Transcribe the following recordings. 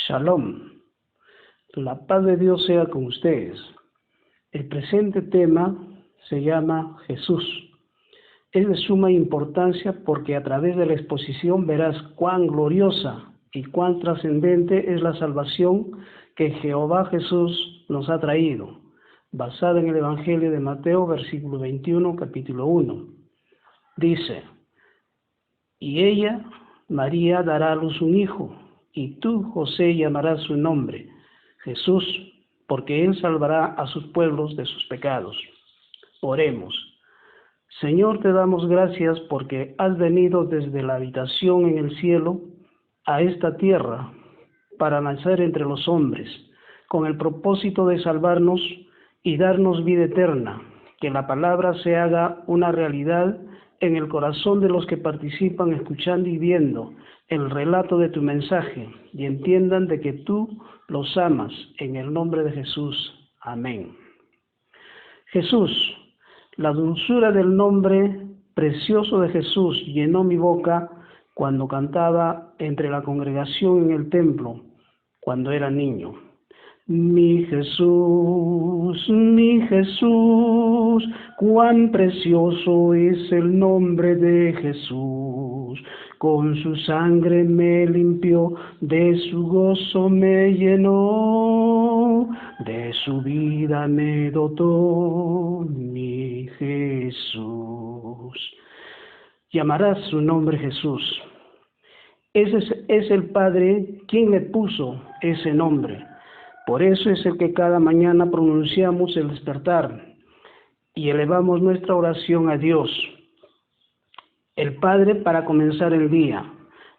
Shalom. La paz de Dios sea con ustedes. El presente tema se llama Jesús. Es de suma importancia porque a través de la exposición verás cuán gloriosa y cuán trascendente es la salvación que Jehová Jesús nos ha traído, basada en el Evangelio de Mateo, versículo 21, capítulo 1. Dice: y ella, María, dará a luz un hijo, y tú, José, llamarás su nombre Jesús, porque él salvará a sus pueblos de sus pecados. Oremos. Señor, te damos gracias porque has venido desde la habitación en el cielo a esta tierra para nacer entre los hombres, con el propósito de salvarnos y darnos vida eterna, que la palabra se haga una realidad en el corazón de los que participan escuchando y viendo el relato de tu mensaje y entiendan de que tú los amas, en el nombre de Jesús. Amén. Jesús, la dulzura del nombre precioso de Jesús llenó mi boca cuando cantaba entre la congregación en el templo, cuando era niño. Mi Jesús, cuán precioso es el nombre de Jesús. Con su sangre me limpió, de su gozo me llenó, de su vida me dotó, mi Jesús. Llamarás su nombre Jesús. Ese es el Padre quien le puso ese nombre. Por eso es el que cada mañana pronunciamos el despertar y elevamos nuestra oración a Dios, el Padre, para comenzar el día.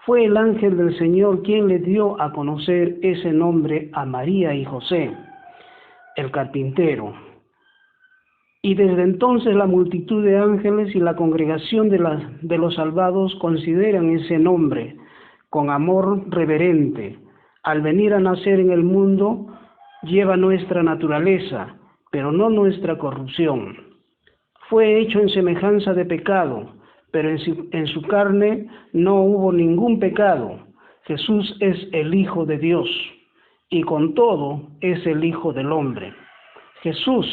Fue el ángel del Señor quien le dio a conocer ese nombre a María y José, el carpintero. Y desde entonces la multitud de ángeles y la congregación de los salvados consideran ese nombre con amor reverente. Al venir a nacer en el mundo, lleva nuestra naturaleza, pero no nuestra corrupción. Fue hecho en semejanza de pecado, pero en su carne no hubo ningún pecado. Jesús es el Hijo de Dios, y con todo es el Hijo del hombre. Jesús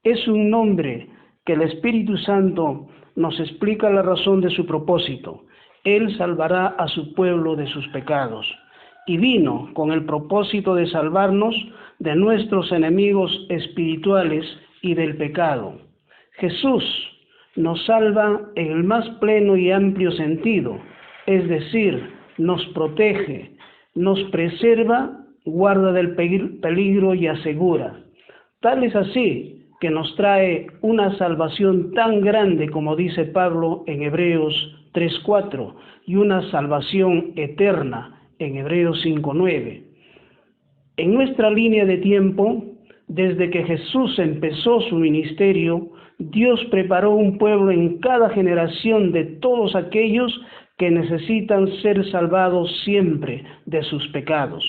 es un nombre que el Espíritu Santo nos explica la razón de su propósito. Él salvará a su pueblo de sus pecados. Y vino con el propósito de salvarnos de nuestros enemigos espirituales y del pecado. Jesús nos salva en el más pleno y amplio sentido, es decir, nos protege, nos preserva, guarda del peligro y asegura. Tal es así que nos trae una salvación tan grande como dice Pablo en Hebreos 3:4 y una salvación eterna en Hebreos 5:9. En nuestra línea de tiempo, desde que Jesús empezó su ministerio, Dios preparó un pueblo en cada generación de todos aquellos que necesitan ser salvados siempre de sus pecados.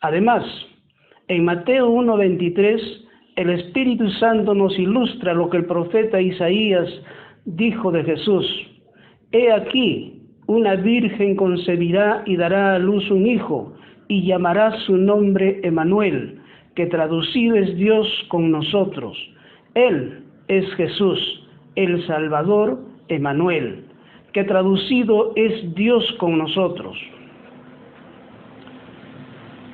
Además, en Mateo 1:23, el Espíritu Santo nos ilustra lo que el profeta Isaías dijo de Jesús. He aquí, una virgen concebirá y dará a luz un hijo, y llamará su nombre Emmanuel, que traducido es Dios con nosotros. Él es Jesús, el Salvador, Emmanuel, que traducido es Dios con nosotros.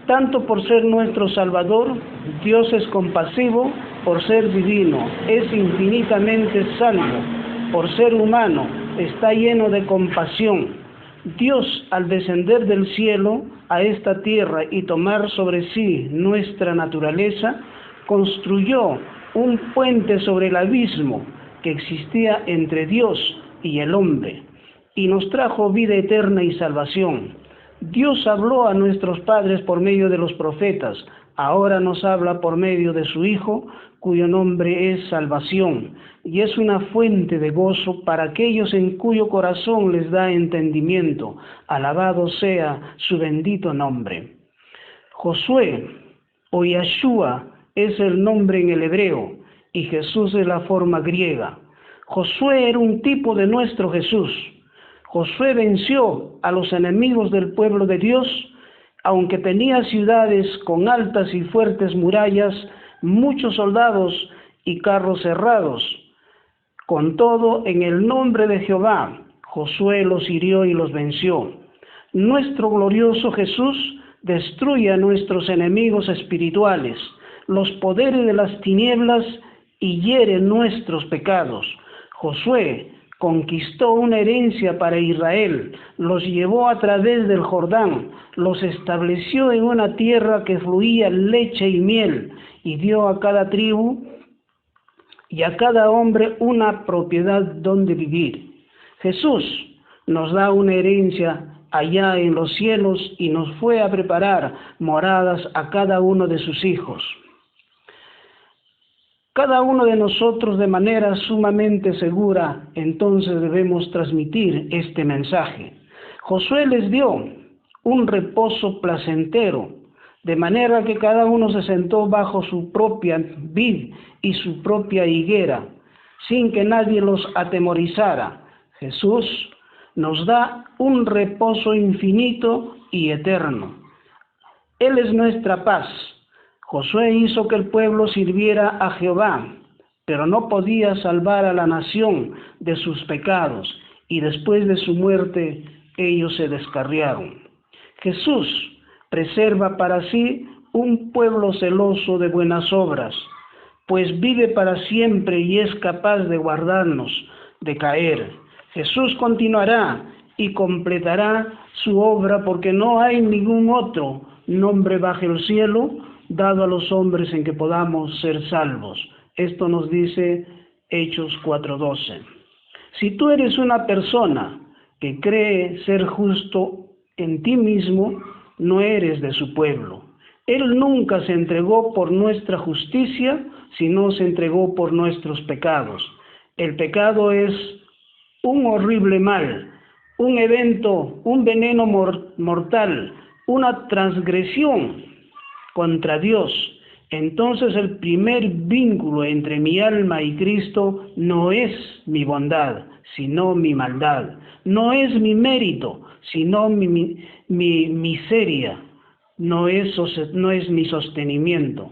Tanto por ser nuestro Salvador, Dios es compasivo, por ser divino, es infinitamente salvo, por ser humano, está lleno de compasión. Dios, al descender del cielo a esta tierra y tomar sobre sí nuestra naturaleza, construyó un puente sobre el abismo que existía entre Dios y el hombre, y nos trajo vida eterna y salvación. Dios habló a nuestros padres por medio de los profetas, ahora nos habla por medio de su Hijo, cuyo nombre es salvación, y es una fuente de gozo para aquellos en cuyo corazón les da entendimiento. Alabado sea su bendito nombre. Josué o Yahshua es el nombre en el hebreo, y Jesús es la forma griega. Josué era un tipo de nuestro Jesús. Josué venció a los enemigos del pueblo de Dios Aunque tenía ciudades con altas y fuertes murallas, muchos soldados y carros cerrados. Con todo, en el nombre de Jehová, Josué los hirió y los venció. Nuestro glorioso Jesús destruye a nuestros enemigos espirituales, los poderes de las tinieblas, y hiere nuestros pecados. Josué conquistó una herencia para Israel, los llevó a través del Jordán, los estableció en una tierra que fluía leche y miel, y dio a cada tribu y a cada hombre una propiedad donde vivir. Jesús nos da una herencia allá en los cielos y nos fue a preparar moradas a cada uno de sus hijos. Cada uno de nosotros de manera sumamente segura, entonces debemos transmitir este mensaje. Josué les dio un reposo placentero, de manera que cada uno se sentó bajo su propia vid y su propia higuera, sin que nadie los atemorizara. Jesús nos da un reposo infinito y eterno. Él es nuestra paz. Josué hizo que el pueblo sirviera a Jehová, pero no podía salvar a la nación de sus pecados, y después de su muerte ellos se descarriaron. Jesús preserva para sí un pueblo celoso de buenas obras, pues vive para siempre y es capaz de guardarnos de caer. Jesús continuará y completará su obra, porque no hay ningún otro nombre bajo el cielo dado a los hombres en que podamos ser salvos. Esto nos dice Hechos 4:12. Si tú eres una persona que cree ser justo en ti mismo, no eres de su pueblo. Él nunca se entregó por nuestra justicia, sino se entregó por nuestros pecados. El pecado es un horrible mal, un evento, un veneno mortal, una transgresión contra Dios. Entonces el primer vínculo entre mi alma y Cristo no es mi bondad, sino mi maldad. No es mi mérito, sino mi miseria. No es mi sostenimiento,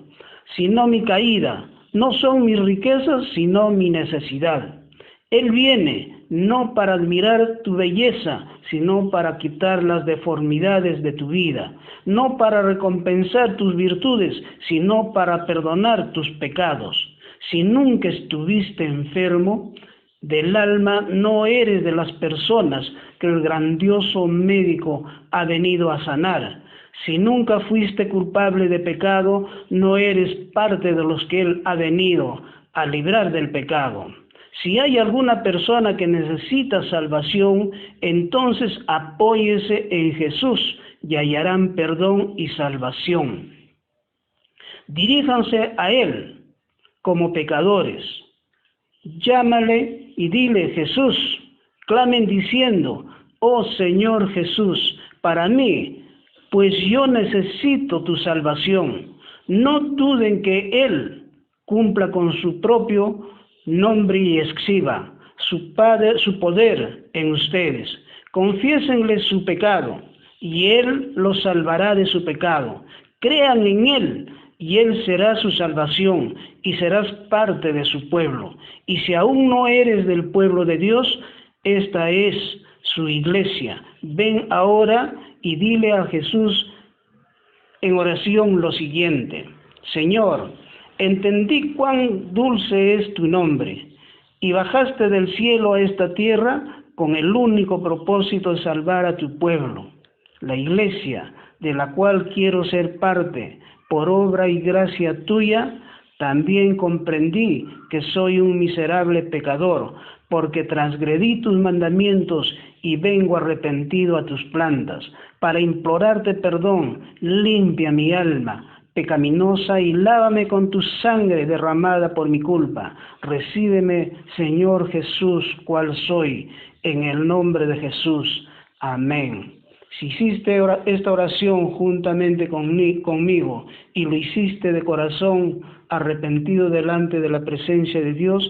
sino mi caída. No son mis riquezas, sino mi necesidad. Él viene no para admirar tu belleza, sino para quitar las deformidades de tu vida, no para recompensar tus virtudes, sino para perdonar tus pecados. Si nunca estuviste enfermo del alma, no eres de las personas que el grandioso médico ha venido a sanar. Si nunca fuiste culpable de pecado, no eres parte de los que Él ha venido a librar del pecado. Si hay alguna persona que necesita salvación, entonces apóyese en Jesús y hallarán perdón y salvación. Diríjanse a Él como pecadores. Llámale y dile: Jesús. Clamen diciendo: oh Señor Jesús, para mí, pues yo necesito tu salvación. No duden que Él cumpla con su propio nombre y exhiba su poder en ustedes. Confiésenle su pecado y Él los salvará de su pecado. Crean en Él y Él será su salvación y serás parte de su pueblo. Y si aún no eres del pueblo de Dios, esta es su iglesia. Ven ahora y dile a Jesús en oración lo siguiente: Señor, entendí cuán dulce es tu nombre, y bajaste del cielo a esta tierra con el único propósito de salvar a tu pueblo, la iglesia, de la cual quiero ser parte. Por obra y gracia tuya, también comprendí que soy un miserable pecador, porque transgredí tus mandamientos y vengo arrepentido a tus plantas, para implorarte perdón. Limpia mi alma pecaminosa y lávame con tu sangre derramada por mi culpa. Recíbeme, Señor Jesús, cual soy, en el nombre de Jesús. Amén. Si hiciste esta oración juntamente conmigo y lo hiciste de corazón arrepentido delante de la presencia de Dios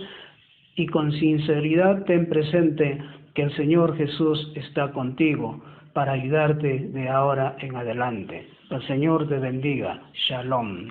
y con sinceridad, ten presente que el Señor Jesús está contigo. para ayudarte de ahora en adelante. El Señor te bendiga. Shalom.